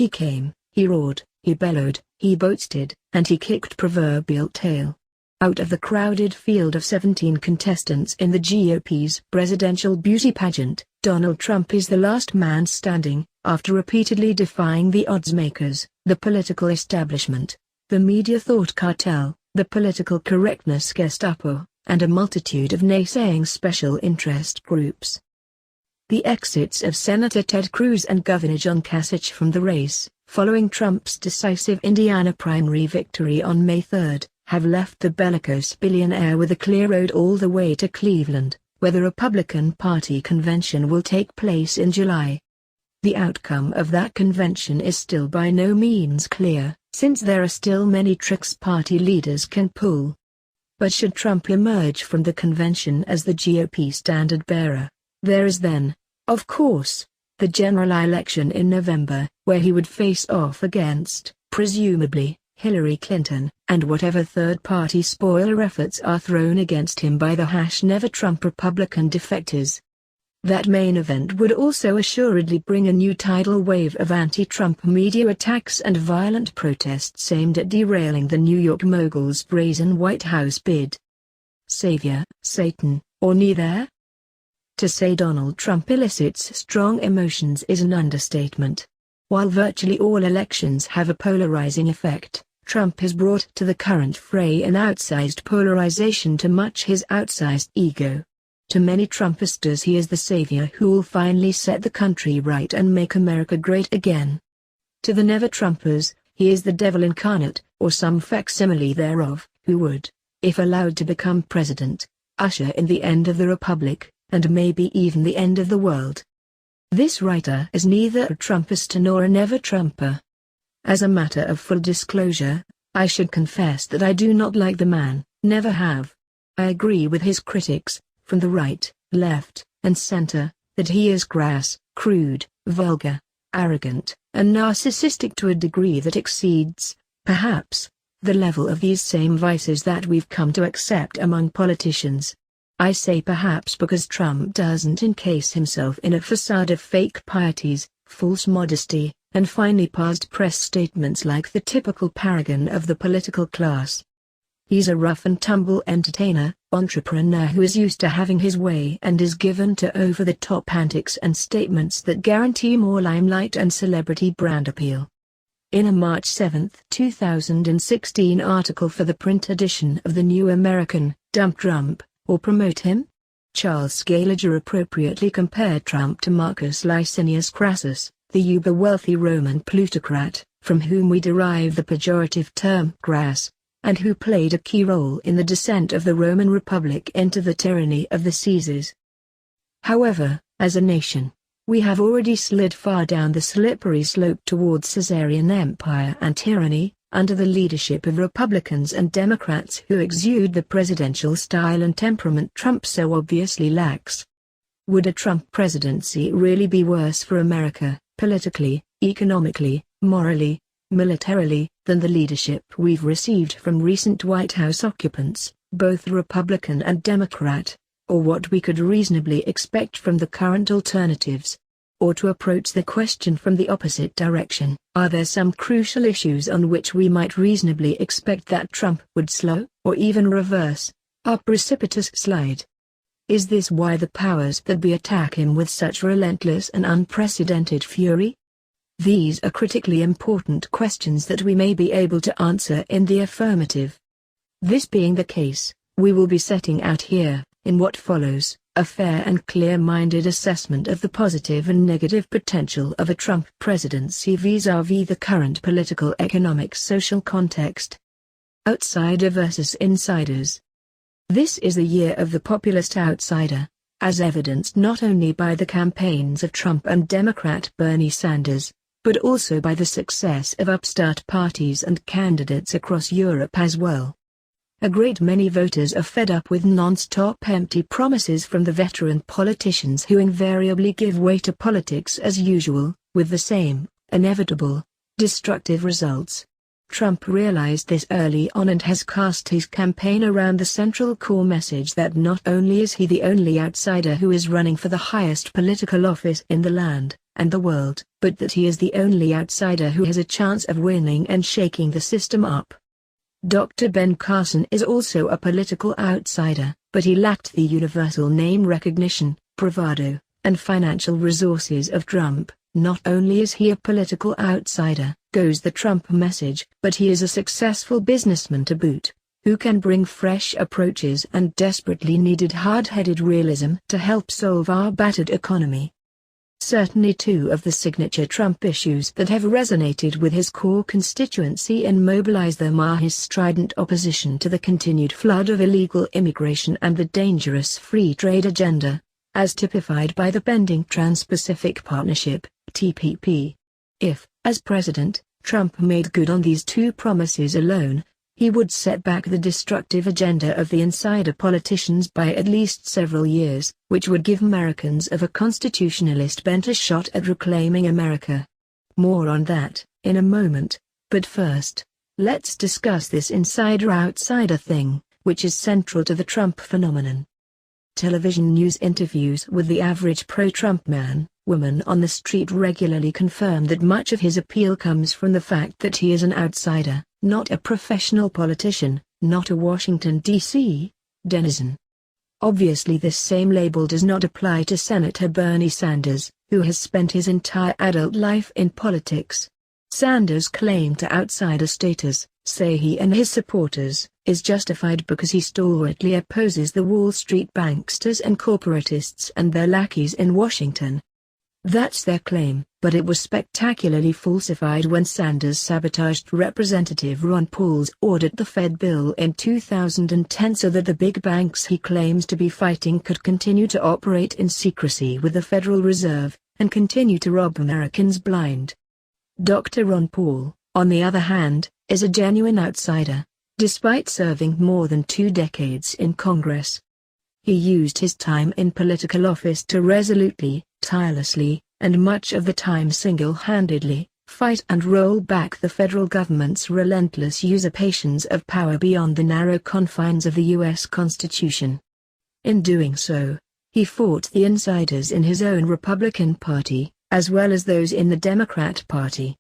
He came, he roared, he bellowed, he boasted, and he kicked proverbial tail. Out of the crowded field of 17 contestants in the GOP's presidential beauty pageant, Donald Trump is the last man standing, after repeatedly defying the odds-makers, the political establishment, the media thought cartel, the political correctness Gestapo, and a multitude of naysaying special interest groups. The exits of Senator Ted Cruz and Governor John Kasich from the race, following Trump's decisive Indiana primary victory on May 3, have left the bellicose billionaire with a clear road all the way to Cleveland, where the Republican Party convention will take place in July. The outcome of that convention is still by no means clear, since there are still many tricks party leaders can pull. But should Trump emerge from the convention as the GOP standard-bearer, there is then, of course, the general election in November, where he would face off against, presumably, Hillary Clinton, and whatever third-party spoiler efforts are thrown against him by the Never Trump Republican defectors. That main event would also assuredly bring a new tidal wave of anti-Trump media attacks and violent protests aimed at derailing the New York mogul's brazen White House bid. Savior, Satan, or neither? To say Donald Trump elicits strong emotions is an understatement. While virtually all elections have a polarizing effect, Trump has brought to the current fray an outsized polarization to match his outsized ego. To many Trumpisters he is the savior who will finally set the country right and make America great again. To the never-Trumpers, he is the devil incarnate, or some facsimile thereof, who would, if allowed to become president, usher in the end of the republic, and maybe even the end of the world. This writer is neither a Trumpist nor a never-Trumper. As a matter of full disclosure, I should confess that I do not like the man, never have. I agree with his critics, from the right, left, and center, that he is crass, crude, vulgar, arrogant, and narcissistic to a degree that exceeds, perhaps, the level of these same vices that we've come to accept among politicians. I say perhaps because Trump doesn't encase himself in a facade of fake pieties, false modesty, and finely parsed press statements like the typical paragon of the political class. He's a rough-and-tumble entertainer, entrepreneur who is used to having his way and is given to over-the-top antics and statements that guarantee more limelight and celebrity brand appeal. In a March 7, 2016 article for the print edition of the New American, Dump Trump, or promote him? Charles Scaliger appropriately compared Trump to Marcus Licinius Crassus, the uber-wealthy Roman plutocrat, from whom we derive the pejorative term crass, and who played a key role in the descent of the Roman Republic into the tyranny of the Caesars. However, as a nation, we have already slid far down the slippery slope towards Caesarian empire and tyranny, under the leadership of Republicans and Democrats who exude the presidential style and temperament Trump so obviously lacks. Would a Trump presidency really be worse for America, politically, economically, morally, militarily, than the leadership we've received from recent White House occupants, both Republican and Democrat, or what we could reasonably expect from the current alternatives? Or to approach the question from the opposite direction, are there some crucial issues on which we might reasonably expect that Trump would slow, or even reverse, our precipitous slide? Is this why the powers that be attack him with such relentless and unprecedented fury? These are critically important questions that we may be able to answer in the affirmative. This being the case, we will be setting out here, in what follows, a fair and clear-minded assessment of the positive and negative potential of a Trump presidency vis-à-vis the current political, economic, social context. Outsider versus insiders. This is the year of the populist outsider, as evidenced not only by the campaigns of Trump and Democrat Bernie Sanders, but also by the success of upstart parties and candidates across Europe as well. A great many voters are fed up with non-stop empty promises from the veteran politicians who invariably give way to politics as usual, with the same, inevitable, destructive results. Trump realized this early on and has cast his campaign around the central core message that not only is he the only outsider who is running for the highest political office in the land and the world, but that he is the only outsider who has a chance of winning and shaking the system up. Dr. Ben Carson is also a political outsider, but he lacked the universal name recognition, bravado, and financial resources of Trump. Not only is he a political outsider, goes the Trump message, but he is a successful businessman to boot, who can bring fresh approaches and desperately needed hard-headed realism to help solve our battered economy. Certainly two of the signature Trump issues that have resonated with his core constituency and mobilized them are his strident opposition to the continued flood of illegal immigration and the dangerous free trade agenda, as typified by the pending Trans-Pacific Partnership, TPP. If, as president, Trump made good on these two promises alone, he would set back the destructive agenda of the insider politicians by at least several years, which would give Americans of a constitutionalist bent a shot at reclaiming America. More on that, in a moment, but first, let's discuss this insider-outsider thing, which is central to the Trump phenomenon. Television news interviews with the average pro-Trump man, woman on the street regularly confirm that much of his appeal comes from the fact that he is an outsider, not a professional politician, not a Washington, D.C. denizen. Obviously this same label does not apply to Senator Bernie Sanders, who has spent his entire adult life in politics. Sanders' claim to outsider status, say he and his supporters, is justified because he stalwartly opposes the Wall Street banksters and corporatists and their lackeys in Washington. That's their claim, but it was spectacularly falsified when Sanders sabotaged Representative Ron Paul's ordered the Fed bill in 2010 so that the big banks he claims to be fighting could continue to operate in secrecy with the Federal Reserve, and continue to rob Americans blind. Dr. Ron Paul, on the other hand, is a genuine outsider, despite serving more than 2 decades in Congress. He used his time in political office to resolutely, tirelessly, and much of the time single-handedly, fight and roll back the federal government's relentless usurpations of power beyond the narrow confines of the U.S. Constitution. In doing so, he fought the insiders in his own Republican Party, as well as those in the Democrat Party.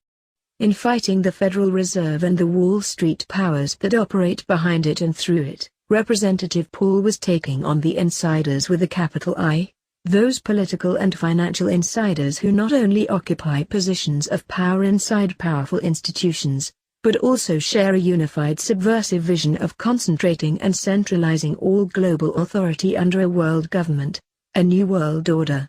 In fighting the Federal Reserve and the Wall Street powers that operate behind it and through it, Representative Paul was taking on the insiders with a capital I, those political and financial insiders who not only occupy positions of power inside powerful institutions, but also share a unified subversive vision of concentrating and centralizing all global authority under a world government, a new world order.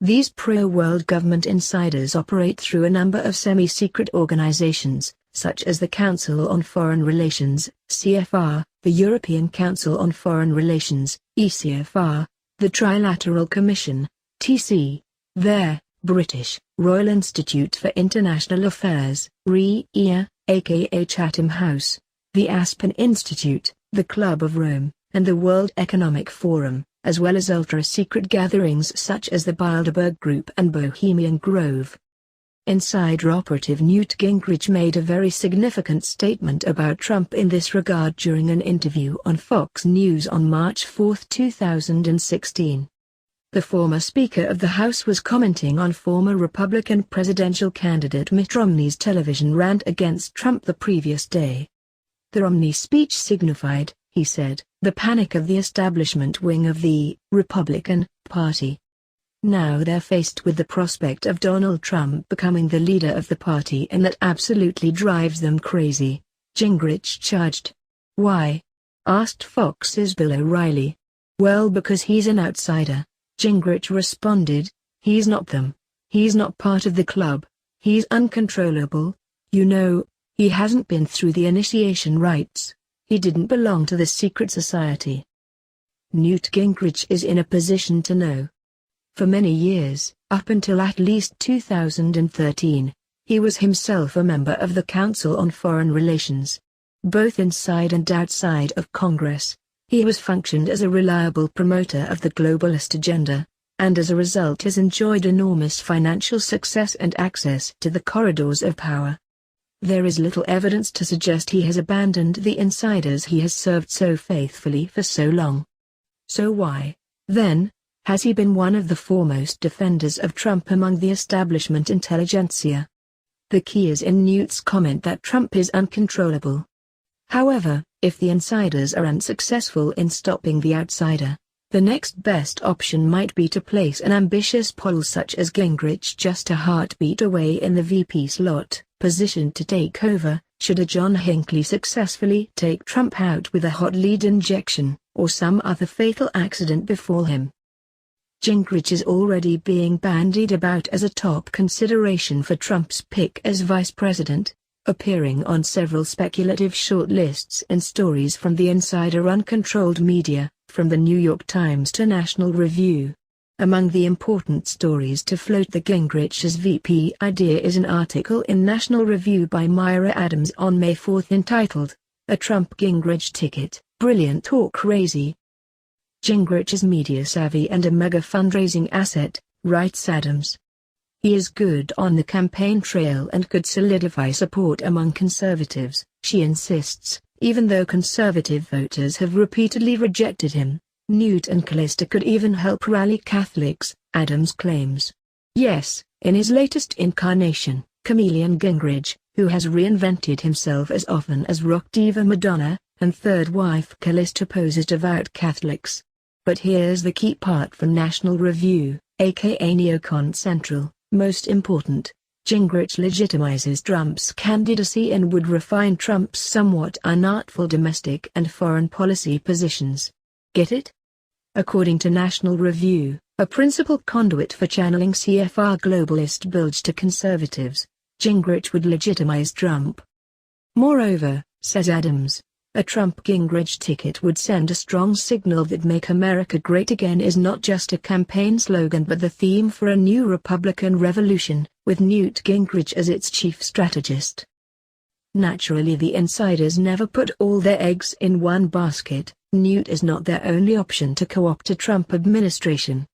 These pro-world government insiders operate through a number of semi-secret organizations, such as the Council on Foreign Relations, CFR, the European Council on Foreign Relations, ECFR, the Trilateral Commission, TC, their British Royal Institute for International Affairs, RIIA, aka Chatham House, the Aspen Institute, the Club of Rome, and the World Economic Forum, as well as ultra-secret gatherings such as the Bilderberg Group and Bohemian Grove. Insider operative Newt Gingrich made a very significant statement about Trump in this regard during an interview on Fox News on March 4, 2016. The former Speaker of the House was commenting on former Republican presidential candidate Mitt Romney's television rant against Trump the previous day. The Romney speech signified, he said, the panic of the establishment wing of the Republican Party. Now they're faced with the prospect of Donald Trump becoming the leader of the party, and that absolutely drives them crazy, Gingrich charged. Why? Asked Fox's Bill O'Reilly. Well, because he's an outsider, Gingrich responded. He's not them. He's not part of the club. He's uncontrollable. You know, he hasn't been through the initiation rites. He didn't belong to the secret society. Newt Gingrich is in a position to know. For many years, up until at least 2013, he was himself a member of the Council on Foreign Relations. Both inside and outside of Congress, he has functioned as a reliable promoter of the globalist agenda, and as a result has enjoyed enormous financial success and access to the corridors of power. There is little evidence to suggest he has abandoned the insiders he has served so faithfully for so long. So why, then, has he been one of the foremost defenders of Trump among the establishment intelligentsia? The key is in Newt's comment that Trump is uncontrollable. However, if the insiders are unsuccessful in stopping the outsider, the next best option might be to place an ambitious pole such as Gingrich just a heartbeat away in the VP slot, positioned to take over, should a John Hinckley successfully take Trump out with a hot lead injection, or some other fatal accident befall him. Gingrich is already being bandied about as a top consideration for Trump's pick as vice president, appearing on several speculative shortlists and stories from the insider-uncontrolled media, from the New York Times to National Review. Among the important stories to float the Gingrich as VP idea is an article in National Review by Myra Adams on May 4 entitled, "A Trump-Gingrich Ticket, Brilliant or Crazy?" Gingrich is media-savvy and a mega fundraising asset, writes Adams. He is good on the campaign trail and could solidify support among conservatives, she insists, even though conservative voters have repeatedly rejected him. Newt and Callista could even help rally Catholics, Adams claims. Yes, in his latest incarnation, Chameleon Gingrich, who has reinvented himself as often as rock diva Madonna, and third wife Callista poses devout Catholics. But here's the key part from National Review, aka Neocon Central. Most important, Gingrich legitimizes Trump's candidacy and would refine Trump's somewhat unartful domestic and foreign policy positions. Get it? According to National Review, a principal conduit for channeling CFR globalist bilge to conservatives, Gingrich would legitimize Trump. Moreover, says Adams, a Trump-Gingrich ticket would send a strong signal that Make America Great Again is not just a campaign slogan but the theme for a new Republican revolution, with Newt Gingrich as its chief strategist. Naturally, the insiders never put all their eggs in one basket. Newt is not their only option to co-opt a Trump administration.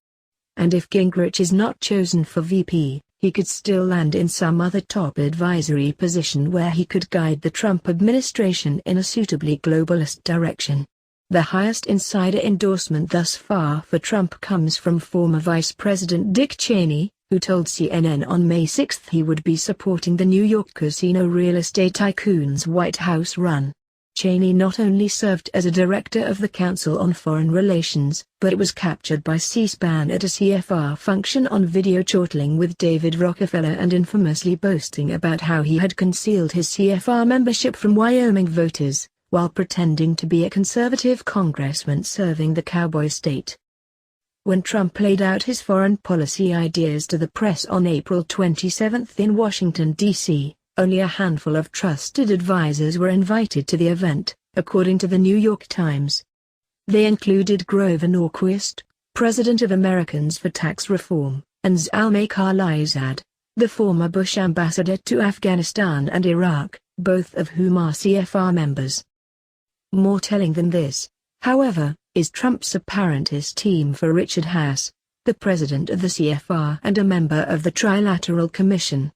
And if Gingrich is not chosen for VP, he could still land in some other top advisory position where he could guide the Trump administration in a suitably globalist direction. The highest insider endorsement thus far for Trump comes from former Vice President Dick Cheney, who told CNN on May 6 he would be supporting the New York casino real estate tycoon's White House run. Cheney not only served as a director of the Council on Foreign Relations, but was captured by C-SPAN at a CFR function on video chortling with David Rockefeller and infamously boasting about how he had concealed his CFR membership from Wyoming voters, while pretending to be a conservative congressman serving the cowboy state. When Trump laid out his foreign policy ideas to the press on April 27 in Washington, D.C., only a handful of trusted advisers were invited to the event, according to the New York Times. They included Grover Norquist, president of Americans for Tax Reform, and Zalmay Khalilzad, the former Bush ambassador to Afghanistan and Iraq, both of whom are CFR members. More telling than this, however, is Trump's apparent esteem for Richard Haass, the president of the CFR and a member of the Trilateral Commission.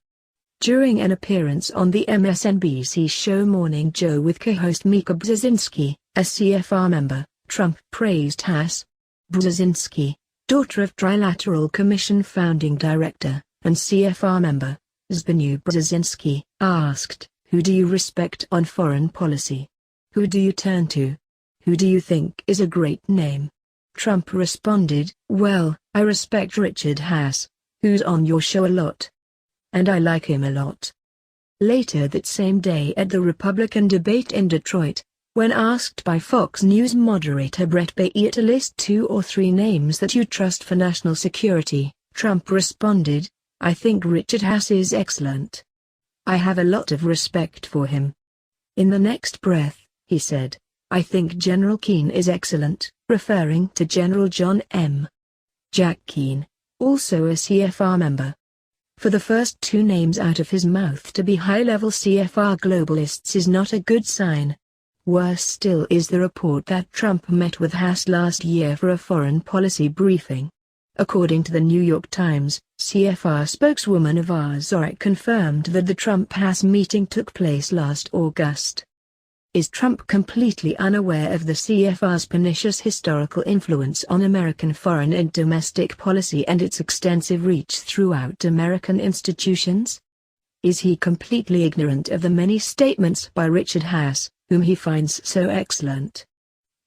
During an appearance on the MSNBC show Morning Joe with co-host Mika Brzezinski, a CFR member, Trump praised Haass. Brzezinski, daughter of Trilateral Commission founding director, and CFR member, Zbigniew Brzezinski, asked, "Who do you respect on foreign policy? Who do you turn to? Who do you think is a great name?" Trump responded, "Well, I respect Richard Haass, who's on your show a lot. And I like him a lot." Later that same day at the Republican debate in Detroit, when asked by Fox News moderator Brett Baier to list 2 or 3 names that you trust for national security, Trump responded, "I think Richard Haass is excellent. I have a lot of respect for him." In the next breath, he said, "I think General Keane is excellent," referring to General John M. Jack Keane, also a CFR member. For the first 2 names out of his mouth to be high-level CFR globalists is not a good sign. Worse still is the report that Trump met with Haass last year for a foreign policy briefing. According to the New York Times, CFR spokeswoman Avar Zorek confirmed that the Trump-Haas meeting took place last August. Is Trump completely unaware of the CFR's pernicious historical influence on American foreign and domestic policy and its extensive reach throughout American institutions? Is he completely ignorant of the many statements by Richard Haas, whom he finds so excellent?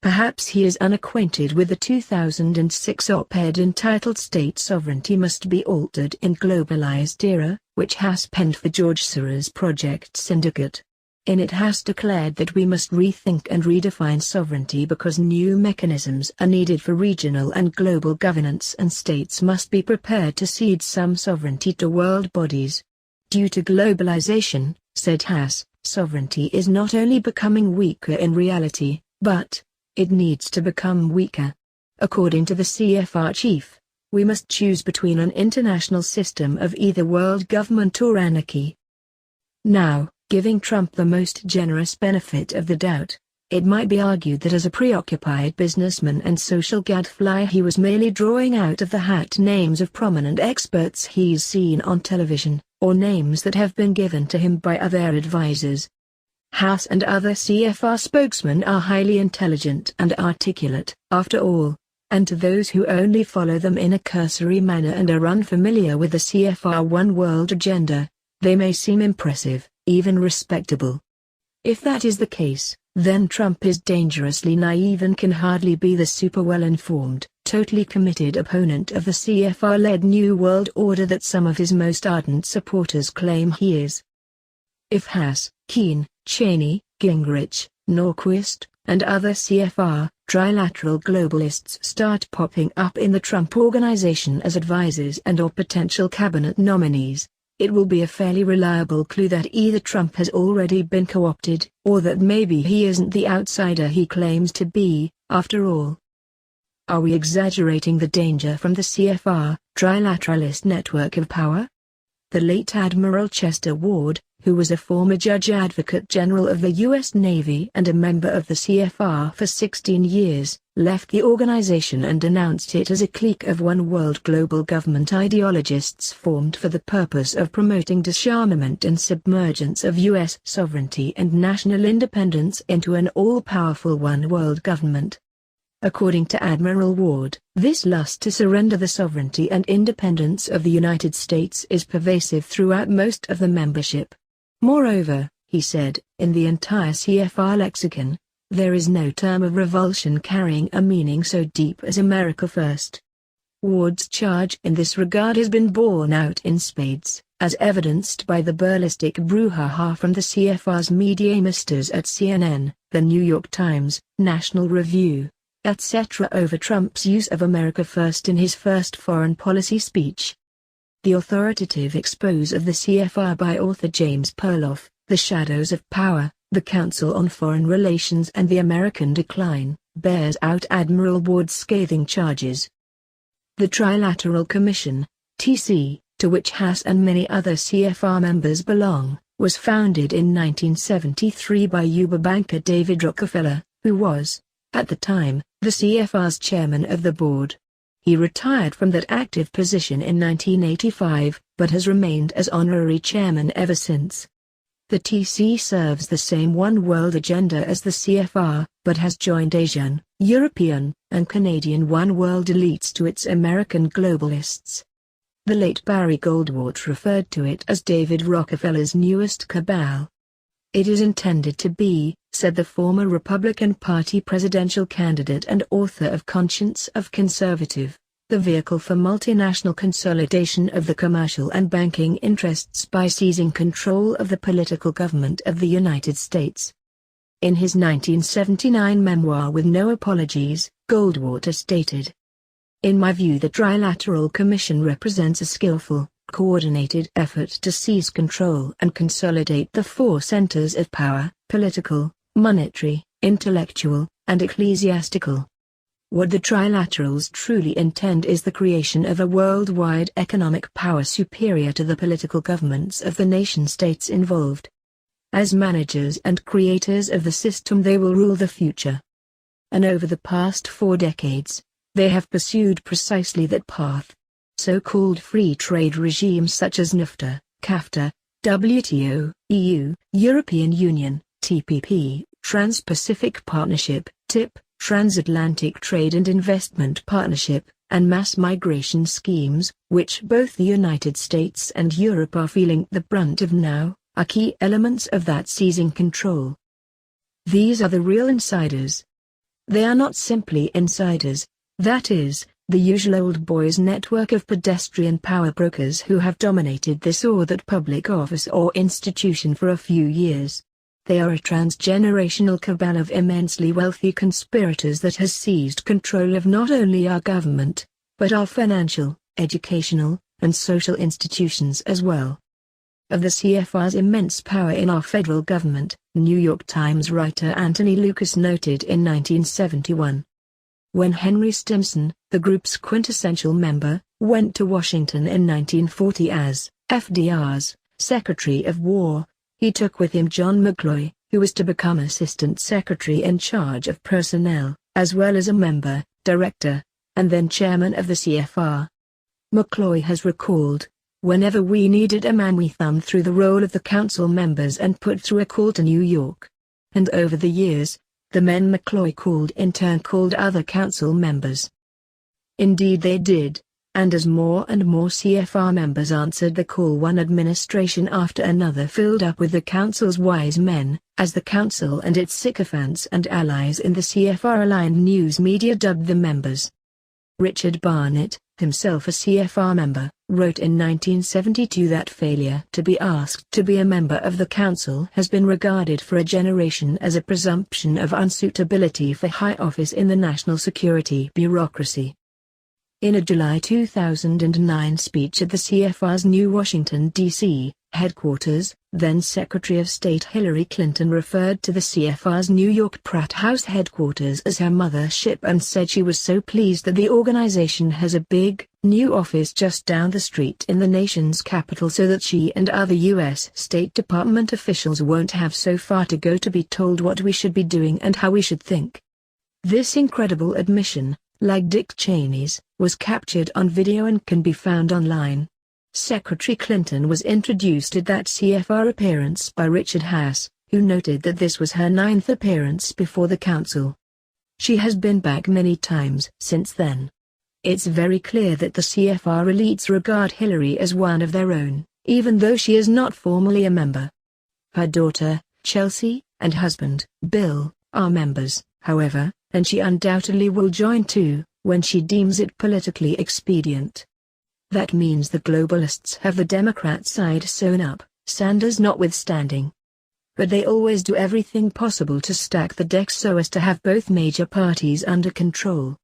Perhaps he is unacquainted with the 2006 op-ed entitled "State Sovereignty Must Be Altered in Globalized Era," which Haas penned for George Soros Project Syndicate. In it Haas declared that we must rethink and redefine sovereignty because new mechanisms are needed for regional and global governance, and states must be prepared to cede some sovereignty to world bodies. Due to globalization, said Haas, sovereignty is not only becoming weaker in reality, but it needs to become weaker. According to the CFR chief, we must choose between an international system of either world government or anarchy. Now, giving Trump the most generous benefit of the doubt, it might be argued that as a preoccupied businessman and social gadfly he was merely drawing out of the hat names of prominent experts he's seen on television, or names that have been given to him by other advisors. Haas and other CFR spokesmen are highly intelligent and articulate, after all, and to those who only follow them in a cursory manner and are unfamiliar with the CFR One World agenda, they may seem impressive, even respectable. If that is the case, then Trump is dangerously naive and can hardly be the super well-informed, totally committed opponent of the CFR-led New World Order that some of his most ardent supporters claim he is. If Haas, Keene, Cheney, Gingrich, Norquist, and other CFR, trilateral globalists start popping up in the Trump organization as advisors and/or potential cabinet nominees, it will be a fairly reliable clue that either Trump has already been co-opted, or that maybe he isn't the outsider he claims to be, after all. Are we exaggerating the danger from the CFR, trilateralist network of power? The late Admiral Chester Ward, who was a former Judge Advocate General of the U.S. Navy and a member of the CFR for 16 years, left the organization and denounced it as a clique of one-world global government ideologists formed for the purpose of promoting disarmament and submergence of U.S. sovereignty and national independence into an all-powerful one-world government. According to Admiral Ward, this lust to surrender the sovereignty and independence of the United States is pervasive throughout most of the membership. Moreover, he said, in the entire CFR lexicon, there is no term of revulsion carrying a meaning so deep as America First. Ward's charge in this regard has been borne out in spades, as evidenced by the burlesque brouhaha from the CFR's media masters at CNN, The New York Times, National Review, etc. over Trump's use of America First in his first foreign policy speech. The authoritative expose of the CFR by author James Perloff, The Shadows of Power, The Council on Foreign Relations and the American Decline, bears out Admiral Ward's scathing charges. The Trilateral Commission, TC, to which Haas and many other CFR members belong, was founded in 1973 by Uber banker David Rockefeller, who was, at the time, the CFR's chairman of the board. He retired from that active position in 1985, but has remained as honorary chairman ever since. The TC serves the same One World agenda as the CFR, but has joined Asian, European, and Canadian One World elites to its American globalists. The late Barry Goldwater referred to it as David Rockefeller's newest cabal. It is intended to be, said the former Republican Party presidential candidate and author of Conscience of Conservative, the vehicle for multinational consolidation of the commercial and banking interests by seizing control of the political government of the United States. In his 1979 memoir With No Apologies, Goldwater stated, "In my view, the Trilateral Commission represents a skillful, coordinated effort to seize control and consolidate the four centers of power: political, monetary, intellectual, and ecclesiastical. What the trilaterals truly intend is the creation of a worldwide economic power superior to the political governments of the nation-states involved. As managers and creators of the system, they will rule the future." And over the past 4 decades, They have pursued precisely that path. So-called free trade regimes such as NAFTA, CAFTA, WTO, EU, European Union, TPP, Trans-Pacific Partnership, TIP, Transatlantic Trade and Investment Partnership, and mass migration schemes, which both the United States and Europe are feeling the brunt of now, are key elements of that seizing control. These are the real insiders. They are not simply insiders, that is, the usual old boys network of pedestrian power brokers who have dominated this or that public office or institution for a few years. They are a transgenerational cabal of immensely wealthy conspirators that has seized control of not only our government, but our financial, educational, and social institutions as well. Of the CFR's immense power in our federal government, New York Times writer Anthony Lucas noted in 1971. When Henry Stimson, the group's quintessential member, went to Washington in 1940 as FDR's Secretary of War, he took with him John McCloy, who was to become Assistant Secretary in charge of personnel, as well as a member, director, and then chairman of the CFR. McCloy has recalled, "Whenever we needed a man we thumbed through the roll of the council members and put through a call to New York." And over the years, the men McCloy called in turn called other council members. Indeed they did, and as more and more CFR members answered the call, one administration after another filled up with the council's wise men, as the council and its sycophants and allies in the CFR-aligned news media dubbed the members. Richard Barnett, himself a CFR member, wrote in 1972 that failure to be asked to be a member of the council has been regarded for a generation as a presumption of unsuitability for high office in the national security bureaucracy. In a July 2009 speech at the CFR's new Washington, D.C., headquarters, then Secretary of State Hillary Clinton referred to the CFR's New York Pratt House headquarters as her mothership and said she was so pleased that the organization has a big, new office just down the street in the nation's capital so that she and other U.S. State Department officials won't have so far to go to be told what we should be doing and how we should think. This incredible admission, like Dick Cheney's, was captured on video and can be found online. Secretary Clinton was introduced at that CFR appearance by Richard Haass, who noted that this was her 9th appearance before the council. She has been back many times since then. It's very clear that the CFR elites regard Hillary as one of their own, even though she is not formally a member. Her daughter, Chelsea, and husband, Bill, are members, however, and she undoubtedly will join too, when she deems it politically expedient. That means the globalists have the Democrat side sewn up, Sanders notwithstanding. But they always do everything possible to stack the deck so as to have both major parties under control.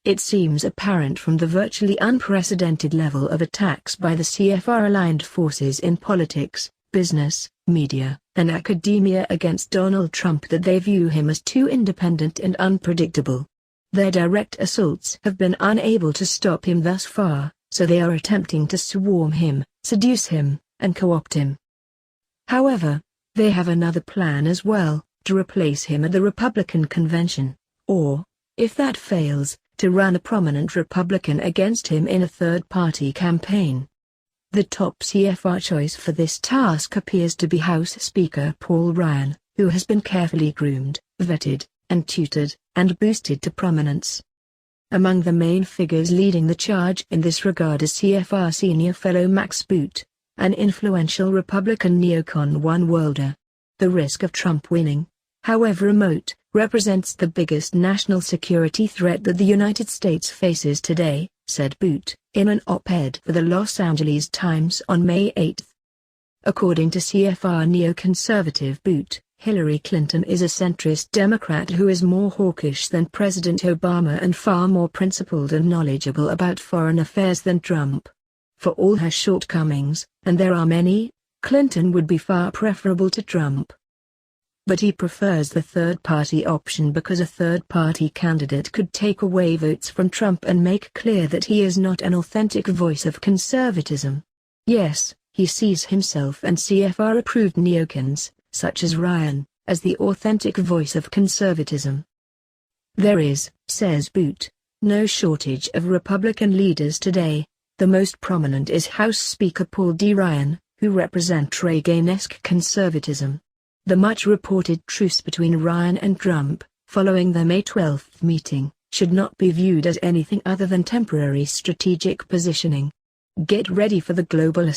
It seems apparent from the virtually unprecedented level of attacks by the CFR-aligned forces in politics, business, media, and academia against Donald Trump that they view him as too independent and unpredictable. Their direct assaults have been unable to stop him thus far, so they are attempting to swarm him, seduce him, and co-opt him. However, they have another plan as well, to replace him at the Republican convention, or, if that fails, to run a prominent Republican against him in a third-party campaign. The top CFR choice for this task appears to be House Speaker Paul Ryan, who has been carefully groomed, vetted, and tutored, and boosted to prominence. Among the main figures leading the charge in this regard is CFR senior fellow Max Boot, an influential Republican neocon one-worlder. The risk of Trump winning, however remote, represents the biggest national security threat that the United States faces today, said Boot, in an op-ed for the Los Angeles Times on May 8. According to CFR neoconservative Boot, Hillary Clinton is a centrist Democrat who is more hawkish than President Obama and far more principled and knowledgeable about foreign affairs than Trump. For all her shortcomings, and there are many, Clinton would be far preferable to Trump. But he prefers the third-party option because a third-party candidate could take away votes from Trump and make clear that he is not an authentic voice of conservatism. Yes, he sees himself and CFR-approved neocons, such as Ryan, as the authentic voice of conservatism. There is, says Boot, no shortage of Republican leaders today. The most prominent is House Speaker Paul D. Ryan, who represent Reagan-esque conservatism. The much-reported truce between Ryan and Trump, following their May 12 meeting, should not be viewed as anything other than temporary strategic positioning. Get ready for the globalist